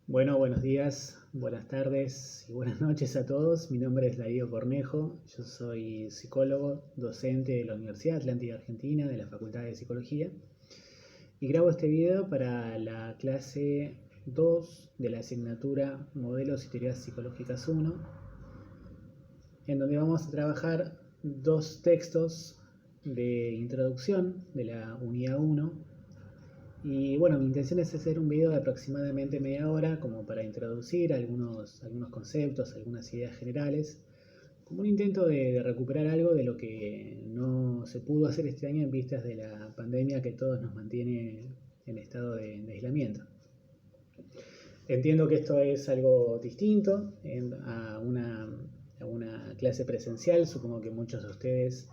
Bueno, buenos días, buenas tardes y buenas noches a todos. Mi nombre es Darío Cornejo, yo soy psicólogo, docente de la Universidad Atlántica Argentina, de la Facultad de Psicología, y grabo este video para la clase 2 de la asignatura Modelos y Teorías Psicológicas 1, en donde vamos a trabajar dos textos de introducción de la unidad 1. Y bueno, mi intención es hacer un video de aproximadamente media hora como para introducir algunos conceptos, algunas ideas generales, como un intento de recuperar algo de lo que no se pudo hacer este año en vistas de la pandemia que todos nos mantiene en estado de aislamiento. Entiendo que esto es algo distinto a una clase presencial. Supongo que muchos de ustedes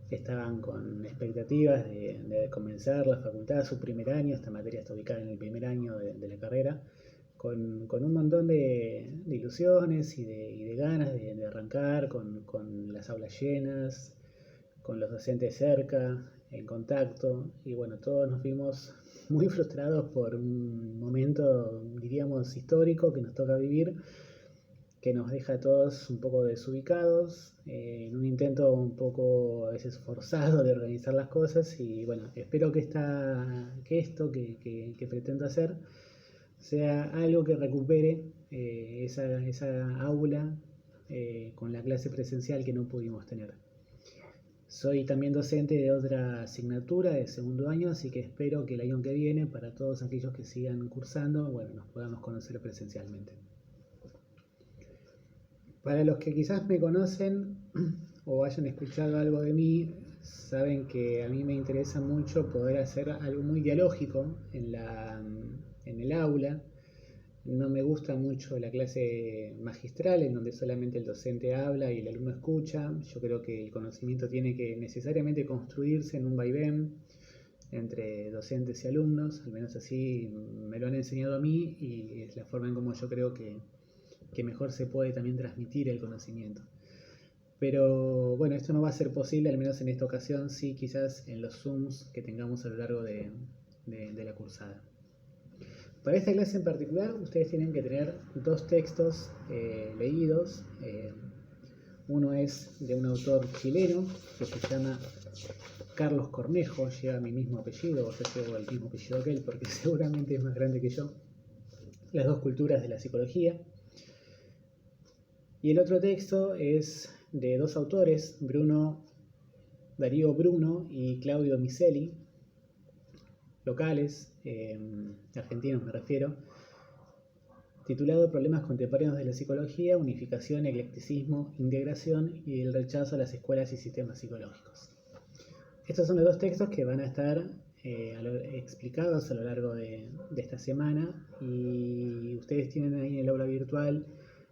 estaban con expectativas de comenzar la facultad, su primer año. Esta materia está ubicada en el primer año de la carrera, con un montón de ilusiones y de ganas de arrancar, con las aulas llenas, con los docentes cerca, en contacto. Y bueno, todos nos vimos muy frustrados por un momento, diríamos, histórico que nos toca vivir, que nos deja a todos un poco desubicados, en un intento un poco a veces forzado de organizar las cosas. Y bueno, espero que esto que pretendo hacer sea algo que recupere esa aula con la clase presencial que no pudimos tener. Soy también docente de otra asignatura de segundo año, así que espero que el año que viene, para todos aquellos que sigan cursando, bueno, nos podamos conocer presencialmente. Para los que quizás me conocen o hayan escuchado algo de mí, saben que a mí me interesa mucho poder hacer algo muy dialógico en el aula. No me gusta mucho la clase magistral, en donde solamente el docente habla y el alumno escucha. Yo creo que el conocimiento tiene que necesariamente construirse en un vaivén entre docentes y alumnos. Al menos así me lo han enseñado a mí, y es la forma en cómo yo creo que mejor se puede también transmitir el conocimiento. Pero bueno, esto no va a ser posible, al menos en esta ocasión, sí, quizás en los Zooms que tengamos a lo largo de la cursada. Para esta clase en particular, ustedes tienen que tener dos textos leídos. Uno es de un autor chileno que se llama Carlos Cornejo, lleva mi mismo apellido, o yo llevo el mismo apellido que él porque seguramente es más grande que yo. Las dos culturas de la psicología. Y el otro texto es de dos autores, Darío Bruno y Claudio Miseli, locales, argentinos me refiero, titulado Problemas contemporáneos de la psicología, unificación, eclecticismo, integración y el rechazo a las escuelas y sistemas psicológicos. Estos son los dos textos que van a estar explicados a lo largo de esta semana, y ustedes tienen ahí en el aula virtual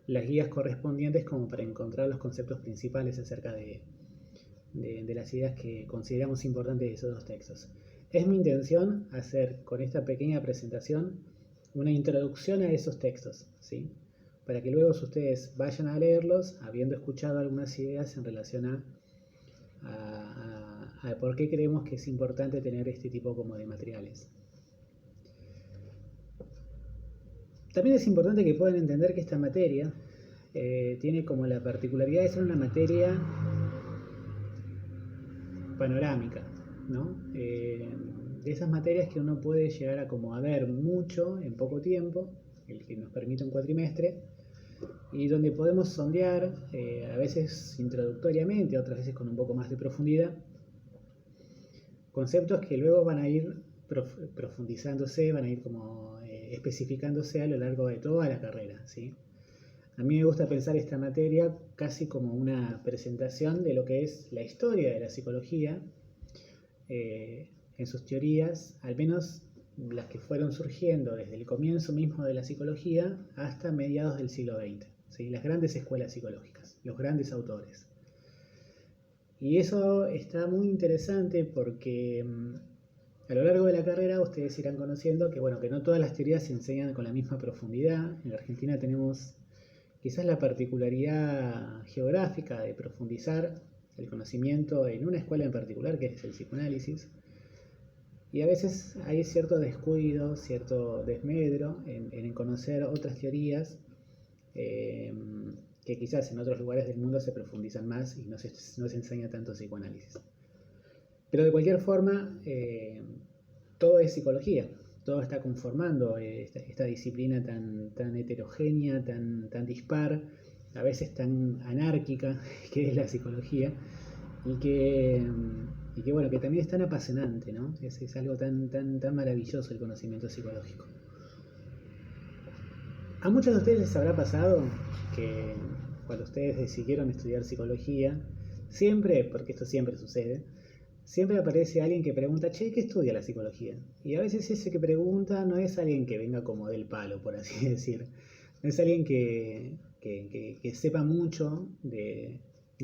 las guías correspondientes como para encontrar los conceptos principales acerca de las ideas que consideramos importantes de esos dos textos. Es mi intención hacer con esta pequeña presentación una introducción a esos textos, ¿sí? Para que luego ustedes vayan a leerlos habiendo escuchado algunas ideas en relación a por qué creemos que es importante tener este tipo como de materiales. También es importante que puedan entender que esta materia tiene como la particularidad de ser una materia panorámica, ¿no? De esas materias que uno puede llegar a ver mucho en poco tiempo, el que nos permite un cuatrimestre, y donde podemos sondear, a veces introductoriamente, otras veces con un poco más de profundidad, conceptos que luego van a ir profundizándose, van a ir como especificándose a lo largo de toda la carrera, ¿sí? A mí me gusta pensar esta materia casi como una presentación de lo que es la historia de la psicología, en sus teorías, al menos las que fueron surgiendo desde el comienzo mismo de la psicología hasta mediados del siglo XX, ¿sí? Las grandes escuelas psicológicas, los grandes autores. Y eso está muy interesante porque a lo largo de la carrera ustedes irán conociendo que, bueno, que no todas las teorías se enseñan con la misma profundidad. En la Argentina tenemos quizás la particularidad geográfica de profundizar el conocimiento en una escuela en particular, que es el psicoanálisis. Y a veces hay cierto descuido, cierto desmedro en conocer otras teorías eh, que quizás en otros lugares del mundo se profundizan más y no se enseña tanto psicoanálisis. Pero de cualquier forma, todo es psicología, todo está conformando esta disciplina tan heterogénea, tan dispar, a veces tan anárquica, que es la psicología, y que bueno, que también es tan apasionante, ¿no? Es algo tan maravilloso el conocimiento psicológico. A muchos de ustedes les habrá pasado que cuando ustedes decidieron estudiar psicología, siempre, porque esto siempre sucede, siempre aparece alguien que pregunta, che, ¿qué estudia la psicología? Y a veces ese que pregunta no es alguien que venga como del palo, por así decir. No es alguien que sepa mucho de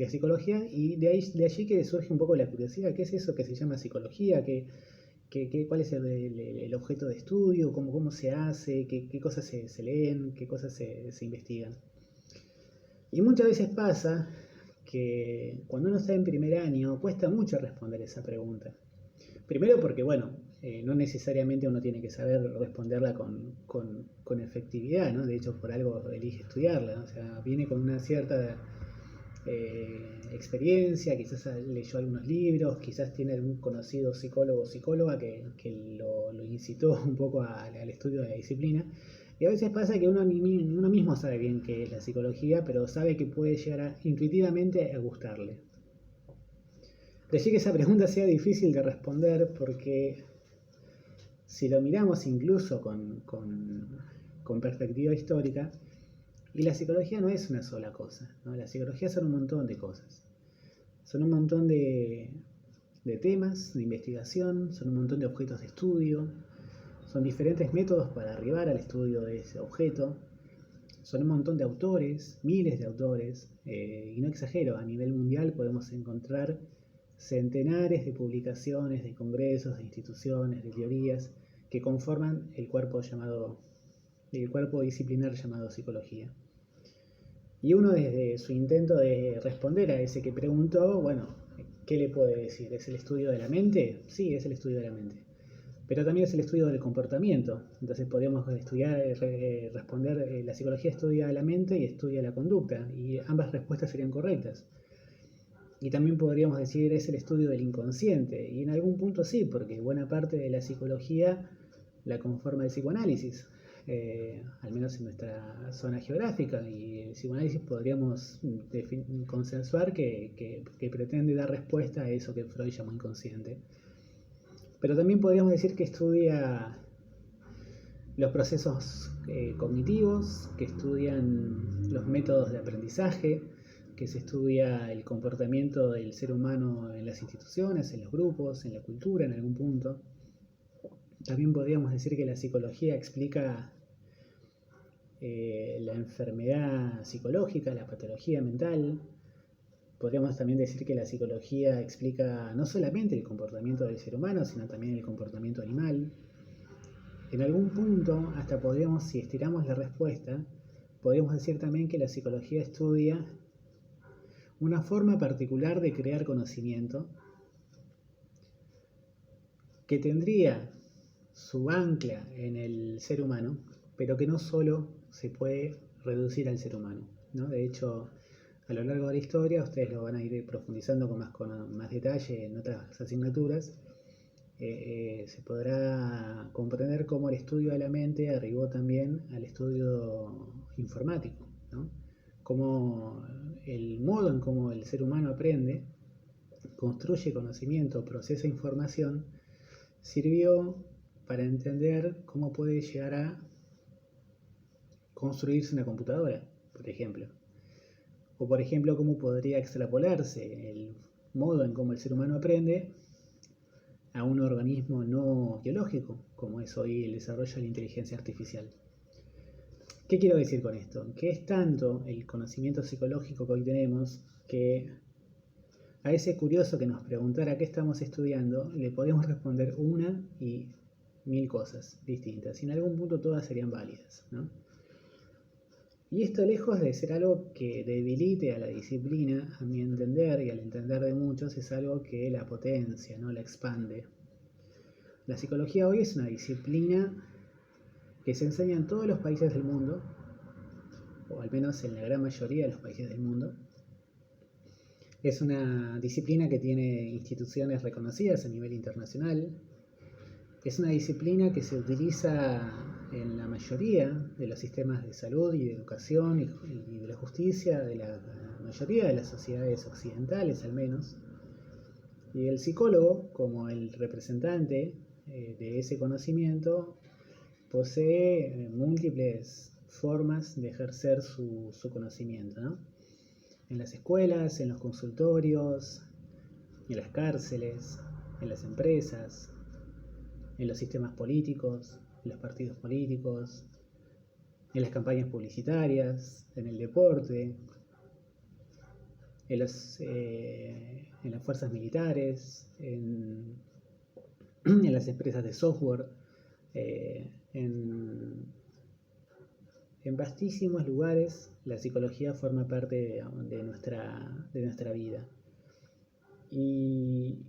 psicología y de allí que surge un poco la curiosidad. ¿Qué es eso que se llama psicología? ¿Cuál es el objeto de estudio? ¿Cómo se hace? ¿Qué cosas se leen? ¿Qué cosas se investigan? Y muchas veces pasa que cuando uno está en primer año cuesta mucho responder esa pregunta. Primero porque, bueno, no necesariamente uno tiene que saber responderla con efectividad, ¿no? De hecho, por algo elige estudiarla, ¿no? O sea, viene con una cierta experiencia, quizás leyó algunos libros, quizás tiene algún conocido psicólogo o psicóloga que lo incitó un poco al estudio de la disciplina. Y a veces pasa que uno mismo sabe bien qué es la psicología, pero sabe que puede llegar intuitivamente a gustarle. De allí que esa pregunta sea difícil de responder porque si lo miramos incluso con perspectiva histórica, y la psicología no es una sola cosa, ¿no? La psicología son un montón de cosas. Son un montón de temas de investigación, son un montón de objetos de estudio, son diferentes métodos para arribar al estudio de ese objeto, son un montón de autores, miles de autores, y no exagero, a nivel mundial podemos encontrar centenares de publicaciones, de congresos, de instituciones, de teorías que conforman el cuerpo disciplinar llamado psicología. Y uno desde su intento de responder a ese que preguntó, bueno, ¿qué le puede decir? ¿Es el estudio de la mente? Sí, es el estudio de la mente. Pero también es el estudio del comportamiento. Entonces podríamos responder, la psicología estudia la mente y estudia la conducta, y ambas respuestas serían correctas. Y también podríamos decir es el estudio del inconsciente, y en algún punto sí, porque buena parte de la psicología la conforma el psicoanálisis, al menos en nuestra zona geográfica, y el psicoanálisis podríamos consensuar que pretende dar respuesta a eso que Freud llamó inconsciente. Pero también podríamos decir que estudia los procesos cognitivos, que estudian los métodos de aprendizaje, que se estudia el comportamiento del ser humano en las instituciones, en los grupos, en la cultura, en algún punto. También podríamos decir que la psicología explica la enfermedad psicológica, la patología mental. Podríamos también decir que la psicología explica no solamente el comportamiento del ser humano, sino también el comportamiento animal. En algún punto, hasta podríamos, si estiramos la respuesta, podríamos decir también que la psicología estudia una forma particular de crear conocimiento que tendría su ancla en el ser humano, pero que no solo se puede reducir al ser humano, ¿no? De hecho, a lo largo de la historia, ustedes lo van a ir profundizando con más detalle en otras asignaturas, se podrá comprender cómo el estudio de la mente arribó también al estudio informático, ¿no? Cómo el modo en cómo el ser humano aprende, construye conocimiento, procesa información, sirvió para entender cómo puede llegar a construirse una computadora, por ejemplo. O por ejemplo, cómo podría extrapolarse el modo en cómo el ser humano aprende a un organismo no biológico, como es hoy el desarrollo de la inteligencia artificial. ¿Qué quiero decir con esto? Que es tanto el conocimiento psicológico que hoy tenemos que a ese curioso que nos preguntara qué estamos estudiando, le podemos responder una y mil cosas distintas. Y en algún punto todas serían válidas, ¿no? Y esto, lejos de ser algo que debilite a la disciplina, a mi entender y al entender de muchos, es algo que la potencia, ¿no? La expande. La psicología hoy es una disciplina que se enseña en todos los países del mundo, o al menos en la gran mayoría de los países del mundo. Es una disciplina que tiene instituciones reconocidas a nivel internacional. Es una disciplina que se utiliza en la mayoría de los sistemas de salud y de educación y de la justicia de la mayoría de las sociedades occidentales, al menos. Y el psicólogo, como el representante de ese conocimiento, posee múltiples formas de ejercer su conocimiento, ¿no? En las escuelas, en los consultorios, en las cárceles, en las empresas, en los sistemas políticos, en los partidos políticos, en las campañas publicitarias, en el deporte, en las fuerzas militares, en las empresas de software, en vastísimos lugares la psicología forma parte de nuestra vida. Y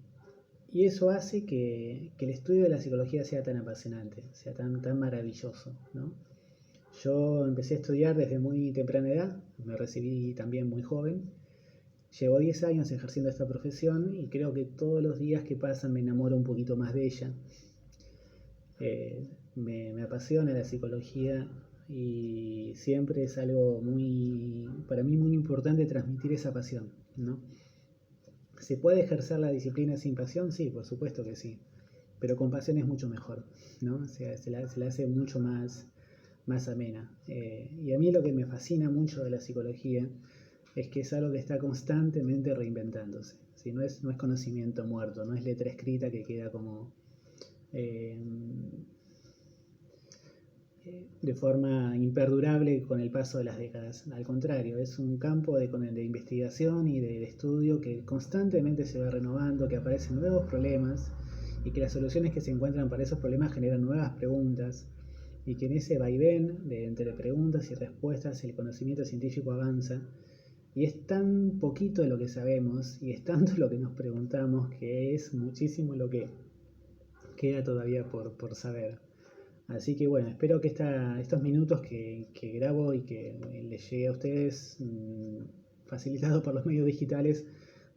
eso hace que el estudio de la psicología sea tan apasionante, sea tan maravilloso, ¿no? Yo empecé a estudiar desde muy temprana edad, me recibí también muy joven. Llevo 10 años ejerciendo esta profesión y creo que todos los días que pasan me enamoro un poquito más de ella. Me apasiona la psicología y siempre es algo para mí muy importante transmitir esa pasión, ¿no? ¿Se puede ejercer la disciplina sin pasión? Sí, por supuesto que sí, pero con pasión es mucho mejor, ¿no? O sea, se la hace mucho más amena. Y a mí lo que me fascina mucho de la psicología es que es algo que está constantemente reinventándose. ¿Sí? No es conocimiento muerto, no es letra escrita que queda como de forma imperdurable con el paso de las décadas. Al contrario, es un campo de investigación y de estudio que constantemente se va renovando, que aparecen nuevos problemas y que las soluciones que se encuentran para esos problemas generan nuevas preguntas y que en ese vaivén de entre preguntas y respuestas el conocimiento científico avanza. Y es tan poquito de lo que sabemos y es tanto lo que nos preguntamos que es muchísimo lo que queda todavía por saber. Así que bueno, espero que estos minutos que grabo y que les llegue a ustedes facilitado por los medios digitales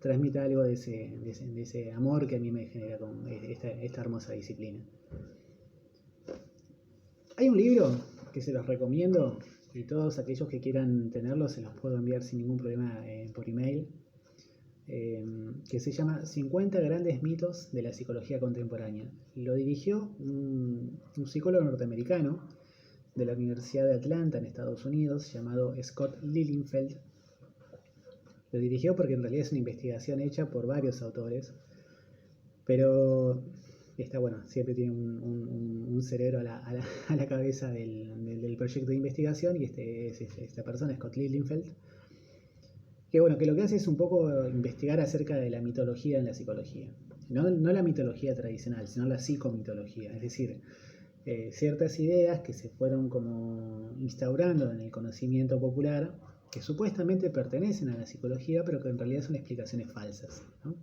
transmita algo de ese amor que a mí me genera con esta hermosa disciplina. Hay un libro que se los recomiendo y todos aquellos que quieran tenerlo se los puedo enviar sin ningún problema por email, que se llama 50 grandes mitos de la psicología contemporánea. Lo dirigió un psicólogo norteamericano de la Universidad de Atlanta en Estados Unidos llamado Scott Lilienfeld. Lo dirigió porque en realidad es una investigación hecha por varios autores, pero siempre tiene un cerebro a la cabeza del proyecto de investigación, y es esta persona, Scott Lilienfeld, que lo que hace es un poco investigar acerca de la mitología en la psicología. No la mitología tradicional, sino la psicomitología, es decir, ciertas ideas que se fueron como instaurando en el conocimiento popular, que supuestamente pertenecen a la psicología, pero que en realidad son explicaciones falsas, ¿no?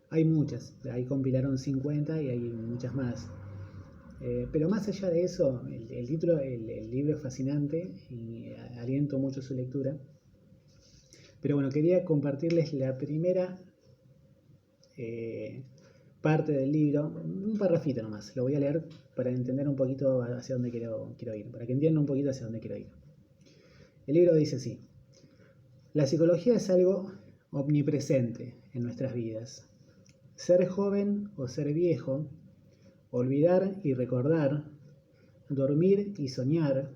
Hay muchas, ahí compilaron 50 y hay muchas más. Pero más allá de eso, el libro es fascinante y aliento mucho su lectura. Pero quería compartirles la primera parte del libro, un parrafito nomás, lo voy a leer para entender un poquito hacia dónde quiero ir, para que entiendan un poquito hacia dónde quiero ir. El libro dice así: la psicología es algo omnipresente en nuestras vidas. Ser joven o ser viejo, olvidar y recordar, dormir y soñar,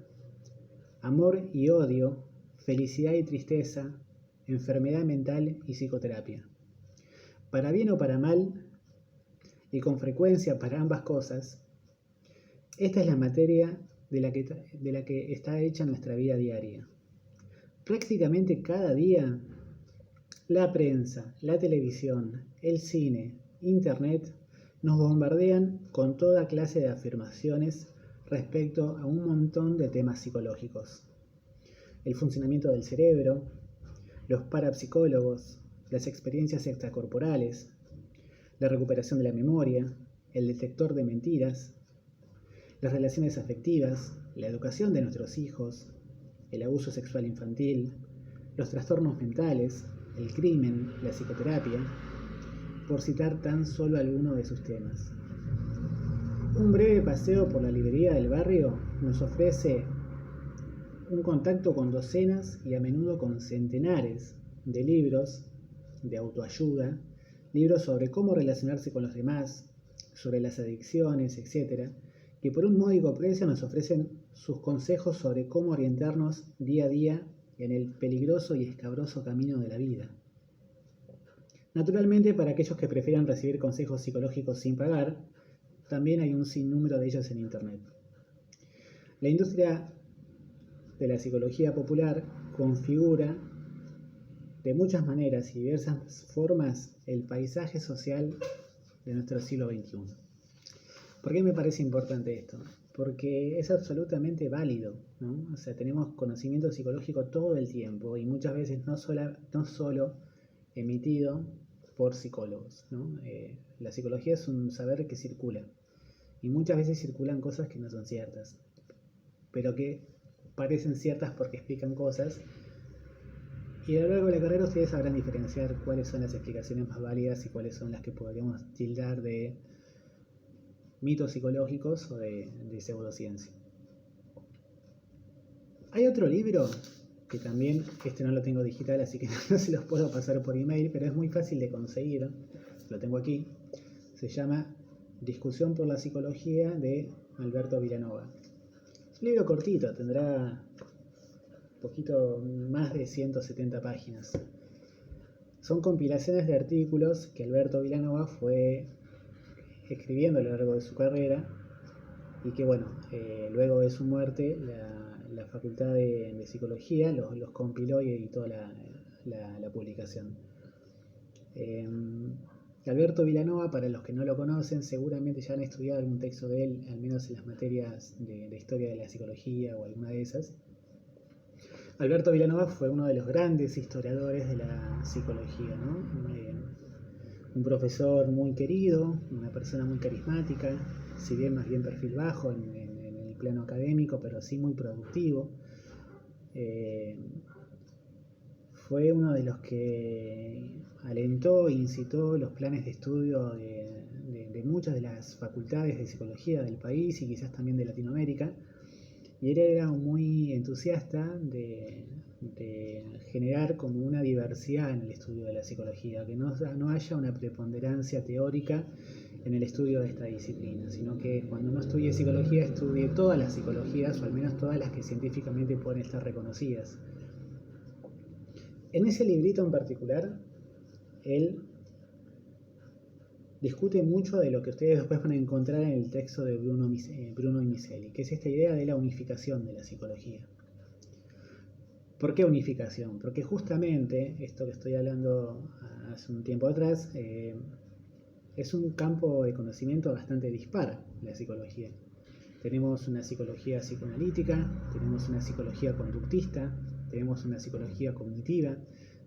amor y odio, felicidad y tristeza, enfermedad mental y psicoterapia. Para bien o para mal, y con frecuencia para ambas cosas, esta es la materia de la que está hecha nuestra vida diaria. Prácticamente cada día, la prensa, la televisión, el cine, internet, nos bombardean con toda clase de afirmaciones respecto a un montón de temas psicológicos. El funcionamiento del cerebro, los parapsicólogos, las experiencias extracorporales, la recuperación de la memoria, el detector de mentiras, las relaciones afectivas, la educación de nuestros hijos, el abuso sexual infantil, los trastornos mentales, el crimen, la psicoterapia, por citar tan solo algunos de sus temas. Un breve paseo por la librería del barrio nos ofrece un contacto con docenas y a menudo con centenares de libros de autoayuda, libros sobre cómo relacionarse con los demás, sobre las adicciones, etc., que por un módico precio nos ofrecen sus consejos sobre cómo orientarnos día a día en el peligroso y escabroso camino de la vida. Naturalmente, para aquellos que prefieran recibir consejos psicológicos sin pagar, también hay un sinnúmero de ellos en Internet. La industria de la psicología popular configura de muchas maneras y diversas formas el paisaje social de nuestro siglo XXI. ¿Por qué me parece importante esto? Porque es absolutamente válido, ¿no? O sea, tenemos conocimiento psicológico todo el tiempo y muchas veces no solo emitido por psicólogos, ¿no? La psicología es un saber que circula y muchas veces circulan cosas que no son ciertas, pero que parecen ciertas porque explican cosas, y a lo largo de la carrera ustedes sabrán diferenciar cuáles son las explicaciones más válidas y cuáles son las que podríamos tildar de mitos psicológicos o de pseudociencia. Hay otro libro que también, este no lo tengo digital, así que no se los puedo pasar por email, pero es muy fácil de conseguir, lo tengo aquí, se llama Discusión por la Psicología, de Alberto Vilanova. Es un libro cortito, tendrá un poquito más de 170 páginas. Son compilaciones de artículos que Alberto Vilanova fue escribiendo a lo largo de su carrera y que, bueno, luego de su muerte, la Facultad de Psicología los compiló y editó la publicación. Alberto Vilanova, para los que no lo conocen, seguramente ya han estudiado algún texto de él, al menos en las materias de historia de la psicología o alguna de esas. Alberto Vilanova fue uno de los grandes historiadores de la psicología, ¿no? Un profesor muy querido, una persona muy carismática, si bien más bien perfil bajo en el plano académico, pero sí muy productivo. Fue uno de los que alentó e incitó los planes de estudio de muchas de las facultades de psicología del país y quizás también de Latinoamérica. Y él era muy entusiasta de generar como una diversidad en el estudio de la psicología, que no haya una preponderancia teórica en el estudio de esta disciplina, sino que cuando uno estudie psicología, estudie todas las psicologías, o al menos todas las que científicamente pueden estar reconocidas. En ese librito en particular, él discute mucho de lo que ustedes después van a encontrar en el texto de Bruno y Micheli, que es esta idea de la unificación de la psicología. ¿Por qué unificación? Porque justamente esto que estoy hablando hace un tiempo atrás es un campo de conocimiento bastante dispar, la psicología. Tenemos una psicología psicoanalítica, tenemos una psicología conductista, tenemos una psicología cognitiva,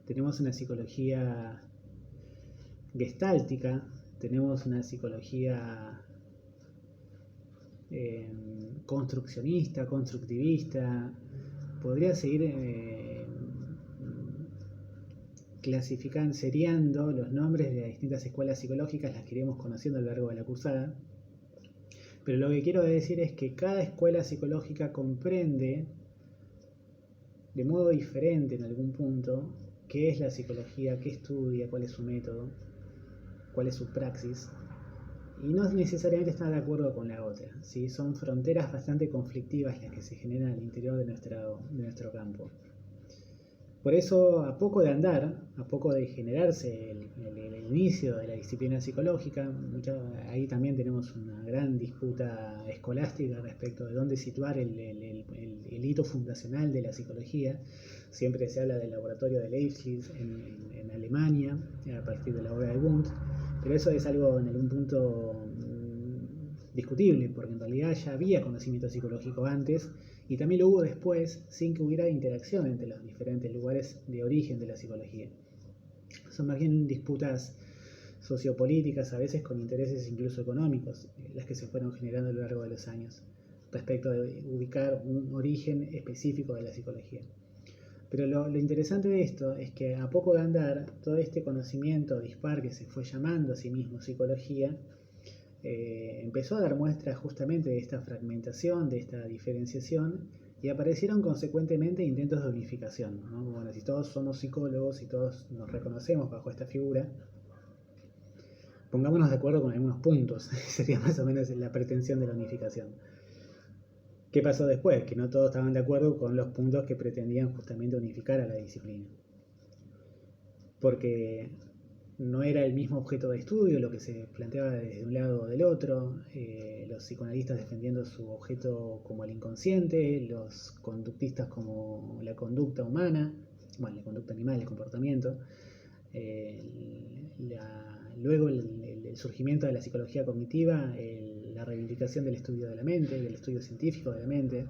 tenemos una psicología gestáltica, tenemos una psicología construccionista, constructivista. Podría seguir clasificando, seriando los nombres de las distintas escuelas psicológicas, las que iremos conociendo a lo largo de la cursada. Pero lo que quiero decir es que cada escuela psicológica comprende de modo diferente en algún punto qué es la psicología, qué estudia, cuál es su método, cuál es su praxis, y no necesariamente está de acuerdo con la otra, ¿sí? Son fronteras bastante conflictivas las que se generan al interior de nuestro campo. Por eso, a poco de andar, a poco de generarse el inicio de la disciplina psicológica, ahí también tenemos una gran disputa escolástica respecto de dónde situar el hito fundacional de la psicología. Siempre se habla del laboratorio de Leibniz en Alemania, a partir de la obra de Wundt, pero eso es algo en algún punto discutible, porque en realidad ya había conocimiento psicológico antes, y también lo hubo después, sin que hubiera interacción entre los diferentes lugares de origen de la psicología. Son más bien disputas sociopolíticas, a veces con intereses incluso económicos, las que se fueron generando a lo largo de los años, respecto de ubicar un origen específico de la psicología. Pero lo interesante de esto es que a poco de andar, todo este conocimiento dispar que se fue llamando a sí mismo psicología, empezó a dar muestras justamente de esta fragmentación, de esta diferenciación, y aparecieron consecuentemente intentos de unificación, ¿no? Bueno, si todos somos psicólogos y todos nos reconocemos bajo esta figura, pongámonos de acuerdo con algunos puntos, sería más o menos la pretensión de la unificación. ¿Qué pasó después? Que no todos estaban de acuerdo con los puntos que pretendían justamente unificar a la disciplina. Porque no era el mismo objeto de estudio lo que se planteaba desde un lado o del otro, los psicoanalistas defendiendo su objeto como el inconsciente, los conductistas como la conducta humana, bueno, la conducta animal, el comportamiento, luego el surgimiento de la psicología cognitiva, la reivindicación del estudio de la mente, del estudio científico de la mente,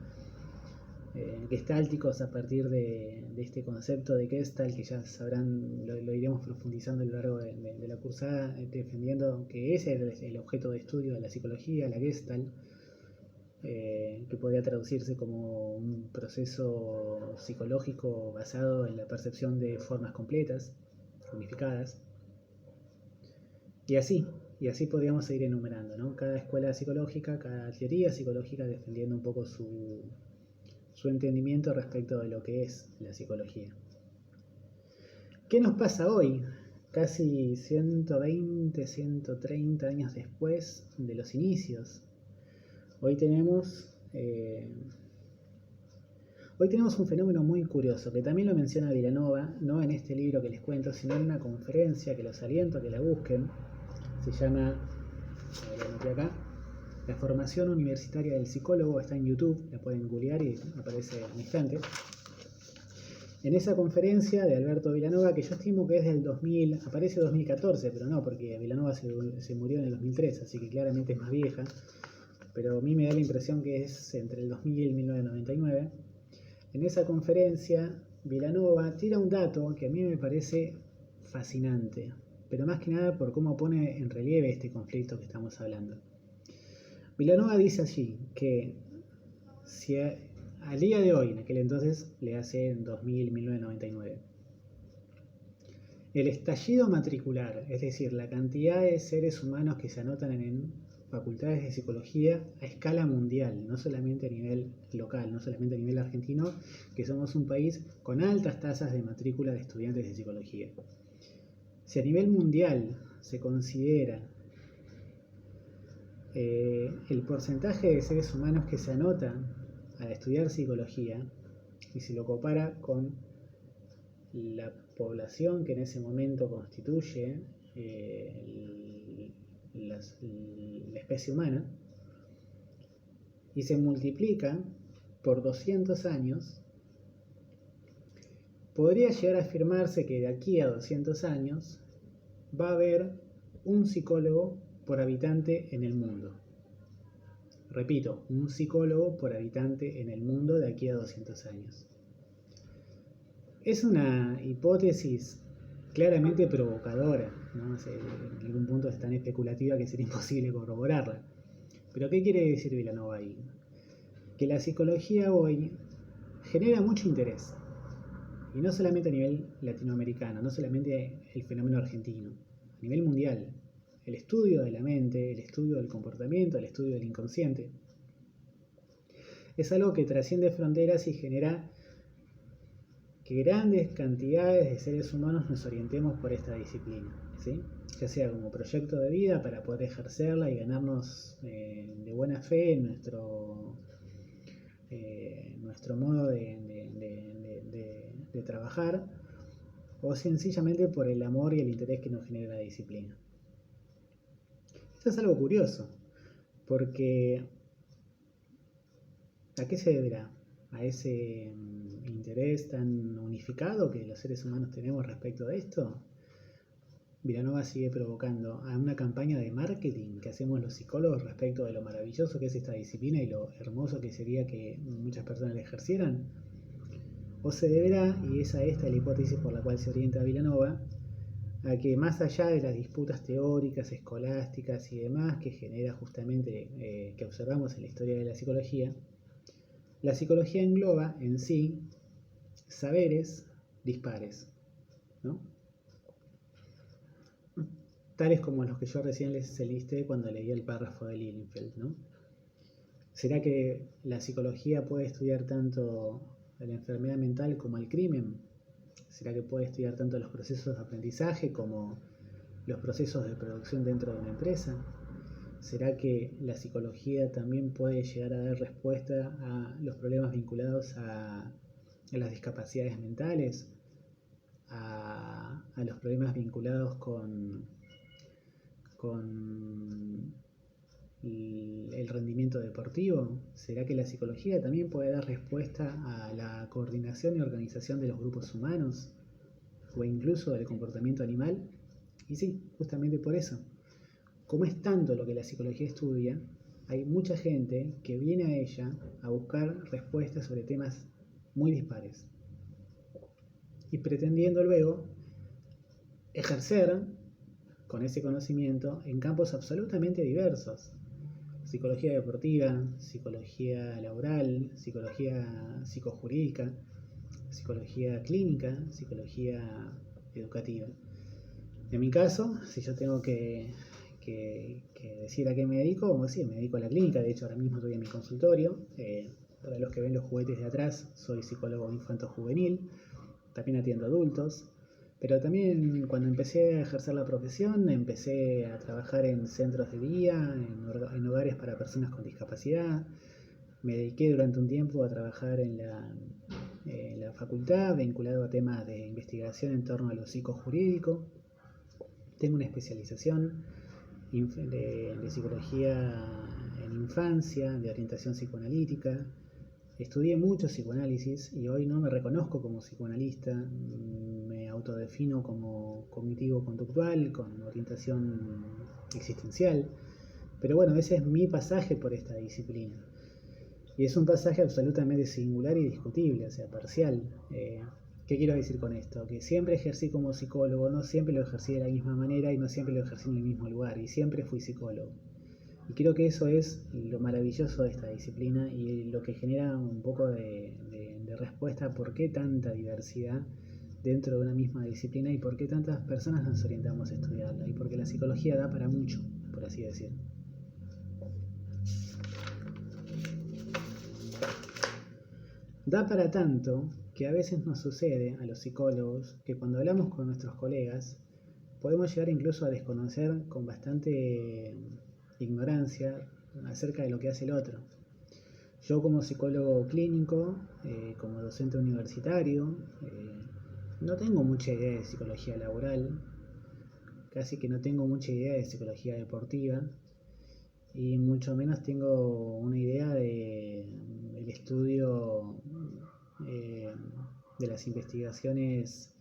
gestálticos a partir de este concepto de Gestalt, que ya sabrán, lo iremos profundizando a lo largo de la cursada, defendiendo que ese era el objeto de estudio de la psicología, la Gestalt, que podría traducirse como un proceso psicológico basado en la percepción de formas completas, unificadas. Y así podríamos seguir enumerando, ¿no? Cada escuela psicológica, cada teoría psicológica defendiendo un poco su entendimiento respecto de lo que es la psicología. ¿Qué nos pasa hoy? Casi 120, 130 años después de los inicios. Hoy tenemos un fenómeno muy curioso, que también lo menciona Vilanova, no en este libro que les cuento, sino en una conferencia que los aliento a que la busquen. Se llama, lo anoté acá, La formación universitaria del psicólogo, está en YouTube, la pueden googlear y aparece al instante. En esa conferencia de Alberto Vilanova, que yo estimo que es del 2000, aparece 2014, pero no, porque Vilanova se murió en el 2003, así que claramente es más vieja, pero a mí me da la impresión que es entre el 2000 y 1999. En esa conferencia, Vilanova tira un dato que a mí me parece fascinante, pero más que nada por cómo pone en relieve este conflicto que estamos hablando. Vilanova dice allí que si al día de hoy, en aquel entonces, le hace en 2000, 1999, el estallido matricular, es decir, la cantidad de seres humanos que se anotan en facultades de psicología a escala mundial, no solamente a nivel local, no solamente a nivel argentino, que somos un país con altas tasas de matrícula de estudiantes de psicología. Si a nivel mundial se considera el porcentaje de seres humanos que se anotan a estudiar psicología y se lo compara con la población que en ese momento constituye la especie humana y se multiplica por 200 años, podría llegar a afirmarse que de aquí a 200 años va a haber un psicólogo por habitante en el mundo. Repito, un psicólogo por habitante en el mundo de aquí a 200 años. Es una hipótesis claramente provocadora, ¿no? En algún punto es tan especulativa que sería imposible corroborarla. Pero ¿qué quiere decir Vilanova ahí? Que la psicología hoy genera mucho interés. Y no solamente a nivel latinoamericano, no solamente el fenómeno argentino, a nivel mundial. El estudio de la mente, el estudio del comportamiento, el estudio del inconsciente, es algo que trasciende fronteras y genera que grandes cantidades de seres humanos nos orientemos por esta disciplina, ¿sí? Ya sea como proyecto de vida para poder ejercerla y ganarnos de buena fe nuestro modo de trabajar, o sencillamente por el amor y el interés que nos genera la disciplina. Esto es algo curioso, porque ¿a qué se deberá? ¿A ese interés tan unificado que los seres humanos tenemos respecto a esto? Vilanova sigue provocando a una campaña de marketing que hacemos los psicólogos respecto de lo maravilloso que es esta disciplina y lo hermoso que sería que muchas personas la ejercieran. ¿O se deberá, y esa es la hipótesis por la cual se orienta Vilanova, a que más allá de las disputas teóricas, escolásticas y demás que genera justamente, que observamos en la historia de la psicología engloba en sí saberes dispares, ¿no? Tales como los que yo recién les listé cuando leí el párrafo de Lilienfeld, ¿no? ¿Será que la psicología puede estudiar tanto la enfermedad mental como el crimen? ¿Será que puede estudiar tanto los procesos de aprendizaje como los procesos de producción dentro de una empresa? ¿Será que la psicología también puede llegar a dar respuesta a los problemas vinculados a las discapacidades mentales, a los problemas vinculados con el rendimiento deportivo? ¿Será que la psicología también puede dar respuesta a la coordinación y organización de los grupos humanos o incluso del comportamiento animal? Y sí, justamente por eso. Como es tanto lo que la psicología estudia, hay mucha gente que viene a ella a buscar respuestas sobre temas muy dispares y pretendiendo luego ejercer con ese conocimiento en campos absolutamente diversos. Psicología deportiva, psicología laboral, psicología psicojurídica, psicología clínica, psicología educativa. En mi caso, si yo tengo que decir a qué me dedico, como decir, me dedico a la clínica. De hecho, ahora mismo estoy en mi consultorio. Para los que ven los juguetes de atrás, soy psicólogo infanto-juvenil. También atiendo adultos. Pero también cuando empecé a ejercer la profesión, empecé a trabajar en centros de día, en hogares para personas con discapacidad. Me dediqué durante un tiempo a trabajar en la facultad, vinculado a temas de investigación en torno a lo psicojurídico. Tengo una especialización de psicología en infancia, de orientación psicoanalítica. Estudié mucho psicoanálisis y hoy no me reconozco como psicoanalista, me autodefino como cognitivo-conductual, con orientación existencial. Pero bueno, ese es mi pasaje por esta disciplina. Y es un pasaje absolutamente singular y discutible, o sea, parcial. ¿Qué quiero decir con esto? Que siempre ejercí como psicólogo, no siempre lo ejercí de la misma manera y no siempre lo ejercí en el mismo lugar, y siempre fui psicólogo. Y creo que eso es lo maravilloso de esta disciplina y lo que genera un poco de respuesta a por qué tanta diversidad dentro de una misma disciplina y por qué tantas personas nos orientamos a estudiarla, y porque la psicología da para mucho, por así decir. Da para tanto que a veces nos sucede a los psicólogos que cuando hablamos con nuestros colegas podemos llegar incluso a desconocer con bastante ignorancia acerca de lo que hace el otro. Yo como psicólogo clínico, como docente universitario, no tengo mucha idea de psicología laboral, casi que no tengo mucha idea de psicología deportiva y mucho menos tengo una idea del estudio de las investigaciones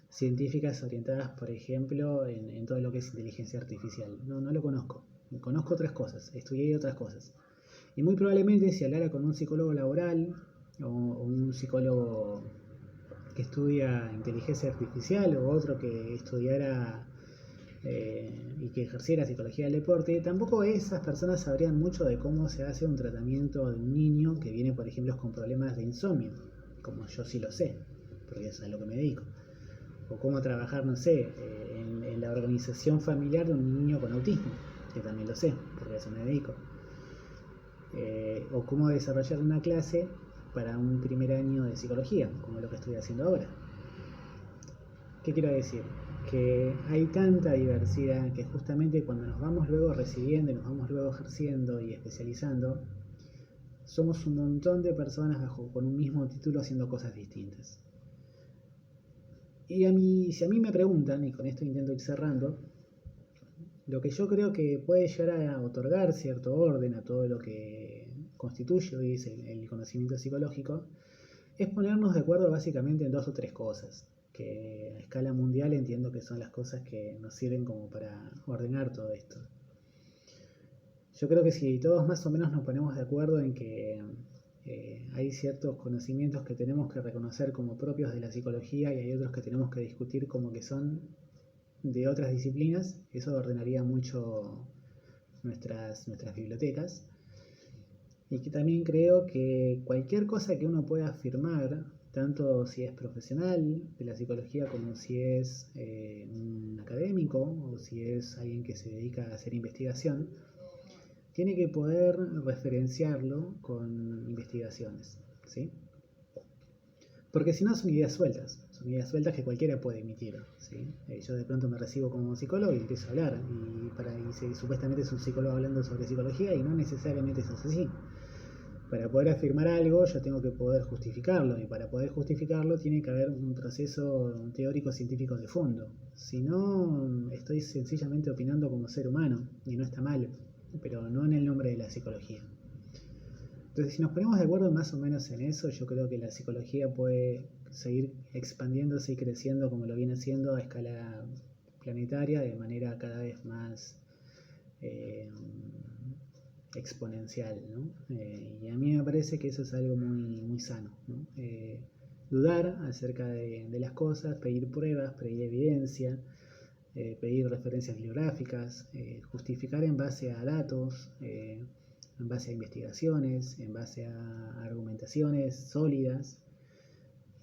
científicas orientadas, por ejemplo, en todo lo que es inteligencia artificial. No lo conozco. Conozco otras cosas, estudié otras cosas. Y muy probablemente si hablara con un psicólogo laboral o un psicólogo que estudia inteligencia artificial o otro que estudiara y que ejerciera psicología del deporte, tampoco esas personas sabrían mucho de cómo se hace un tratamiento de un niño que viene, por ejemplo, con problemas de insomnio, como yo sí lo sé, porque eso es a lo que me dedico. O cómo trabajar, no sé, en la organización familiar de un niño con autismo, que también lo sé, porque a eso me dedico. O cómo desarrollar una clase para un primer año de psicología, como lo que estoy haciendo ahora. ¿Qué quiero decir? Que hay tanta diversidad que justamente cuando nos vamos luego recibiendo y nos vamos luego ejerciendo y especializando, somos un montón de personas con un mismo título haciendo cosas distintas. Y si a mí me preguntan, y con esto intento ir cerrando, lo que yo creo que puede llegar a otorgar cierto orden a todo lo que constituye hoy es el conocimiento psicológico, es ponernos de acuerdo básicamente en 2 o 3 cosas, que a escala mundial entiendo que son las cosas que nos sirven como para ordenar todo esto. Yo creo que si todos más o menos nos ponemos de acuerdo en que hay ciertos conocimientos que tenemos que reconocer como propios de la psicología y hay otros que tenemos que discutir como que son de otras disciplinas, eso ordenaría mucho nuestras bibliotecas. Y que también creo que cualquier cosa que uno pueda afirmar, tanto si es profesional de la psicología como si es un académico o si es alguien que se dedica a hacer investigación, tiene que poder referenciarlo con investigaciones, ¿sí? Porque si no son ideas sueltas que cualquiera puede emitir, ¿sí? Yo de pronto me recibo como psicólogo y empiezo a hablar, y supuestamente es un psicólogo hablando sobre psicología y no necesariamente eso es así. Para poder afirmar algo yo tengo que poder justificarlo, y para poder justificarlo tiene que haber un proceso teórico científico de fondo. Si no, estoy sencillamente opinando como ser humano, y no está mal, pero no en el nombre de la psicología. Entonces, si nos ponemos de acuerdo más o menos en eso, yo creo que la psicología puede seguir expandiéndose y creciendo como lo viene haciendo a escala planetaria de manera cada vez más exponencial, ¿no? Y a mí me parece que eso es algo muy, muy sano, ¿no? Dudar acerca de las cosas, pedir pruebas, pedir evidencia, pedir referencias bibliográficas, justificar en base a datos, en base a investigaciones, en base a argumentaciones sólidas.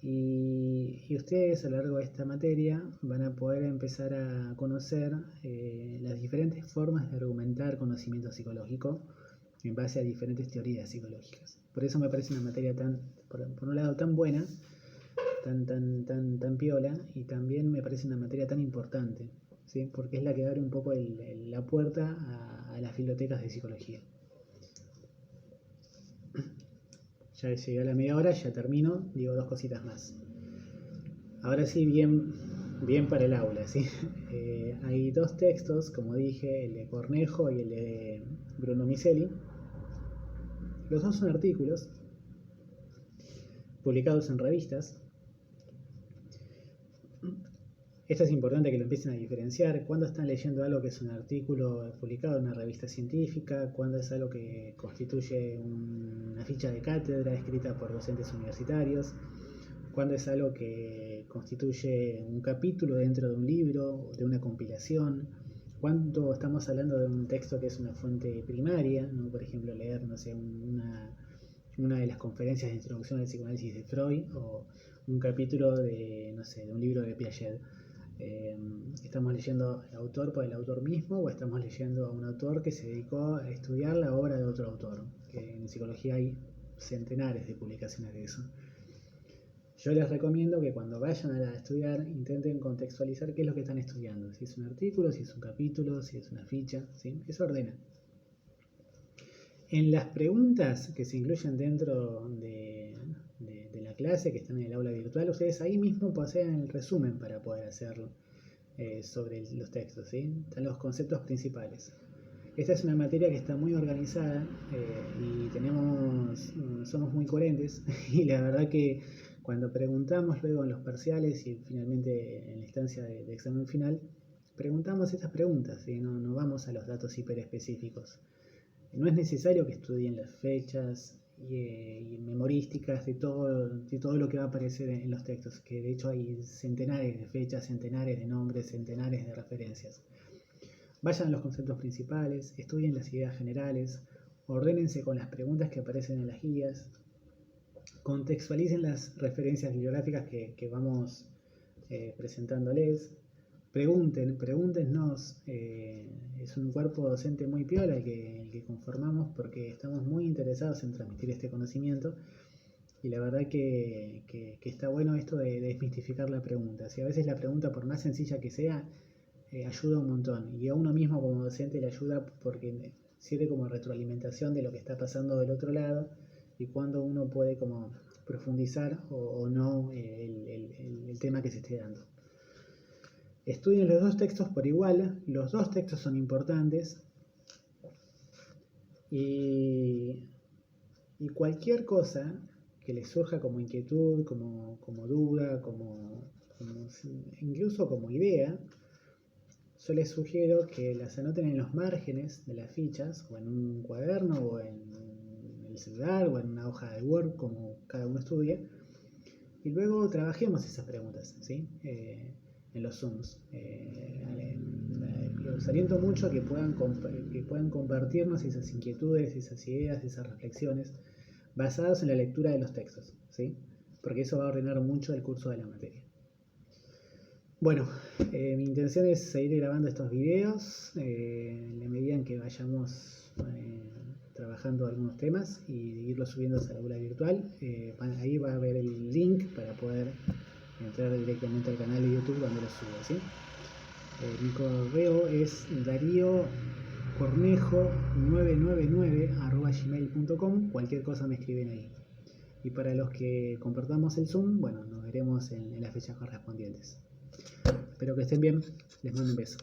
Y ustedes a lo largo de esta materia van a poder empezar a conocer las diferentes formas de argumentar conocimiento psicológico en base a diferentes teorías psicológicas. Por eso me parece una materia por un lado tan buena, tan piola, y también me parece una materia tan importante, ¿sí? Porque es la que abre un poco la puerta a las bibliotecas de psicología. Ya llegué a la media hora, ya termino, digo 2 cositas más. Ahora sí, bien para el aula, ¿sí? Hay 2 textos, como dije, el de Cornejo y el de Bruno Micheli. Los 2 son artículos publicados en revistas. Esto es importante que lo empiecen a diferenciar. Cuando están leyendo algo que es un artículo publicado en una revista científica, cuando es algo que constituye una ficha de cátedra escrita por docentes universitarios, cuando es algo que constituye un capítulo dentro de un libro, de una compilación, cuando estamos hablando de un texto que es una fuente primaria, ¿no? Por ejemplo, leer, no sé, una de las conferencias de introducción al psicoanálisis de Freud, o un capítulo de, no sé, de un libro de Piaget. ¿Estamos leyendo al autor por el autor mismo, o estamos leyendo a un autor que se dedicó a estudiar la obra de otro autor? Que en psicología hay centenares de publicaciones de eso. Yo les recomiendo que cuando vayan a estudiar intenten contextualizar qué es lo que están estudiando, si es un artículo, si es un capítulo, si es una ficha, ¿sí? Eso ordena. En las preguntas que se incluyen dentro de la clase, que están en el aula virtual, ustedes ahí mismo poseen el resumen para poder hacerlo sobre los textos, ¿sí? Están los conceptos principales. Esta es una materia que está muy organizada y somos muy coherentes, y la verdad que cuando preguntamos luego en los parciales y finalmente en la instancia de examen final, preguntamos estas preguntas, ¿sí? No vamos a los datos hiperespecíficos. No es necesario que estudien las fechas y memorísticas de todo lo que va a aparecer en los textos, que de hecho hay centenares de fechas, centenares de nombres, centenares de referencias. Vayan a los conceptos principales, estudien las ideas generales, ordénense con las preguntas que aparecen en las guías, contextualicen las referencias bibliográficas que vamos presentándoles, pregúntenos. Es un cuerpo docente muy piola el que conformamos, porque estamos muy interesados en transmitir este conocimiento, y la verdad que está bueno esto de desmistificar la pregunta. Si a veces la pregunta, por más sencilla que sea, ayuda un montón, y a uno mismo como docente le ayuda porque sirve como retroalimentación de lo que está pasando del otro lado, y cuando uno puede como profundizar o no el tema que se esté dando. Estudien los 2 textos por igual, los 2 textos son importantes, y cualquier cosa que les surja como inquietud, como duda, incluso como idea, yo les sugiero que las anoten en los márgenes de las fichas, o en un cuaderno, o en el celular, o en una hoja de Word, como cada uno estudie, y luego trabajemos esas preguntas, ¿sí? los Zooms. Los aliento mucho a que puedan compartirnos esas inquietudes, esas ideas, esas reflexiones basadas en la lectura de los textos, ¿sí? Porque eso va a ordenar mucho el curso de la materia. Bueno, mi intención es seguir grabando estos videos en la medida en que vayamos trabajando algunos temas y irlos subiendo a la aula virtual. Ahí va a haber el link para poder entrar directamente al canal de YouTube cuando lo suba, ¿sí? Mi correo es dariocornejo999@gmail.com. Cualquier cosa me escriben ahí. Y para los que compartamos el Zoom, bueno, nos veremos en las fechas correspondientes. Espero que estén bien. Les mando un beso.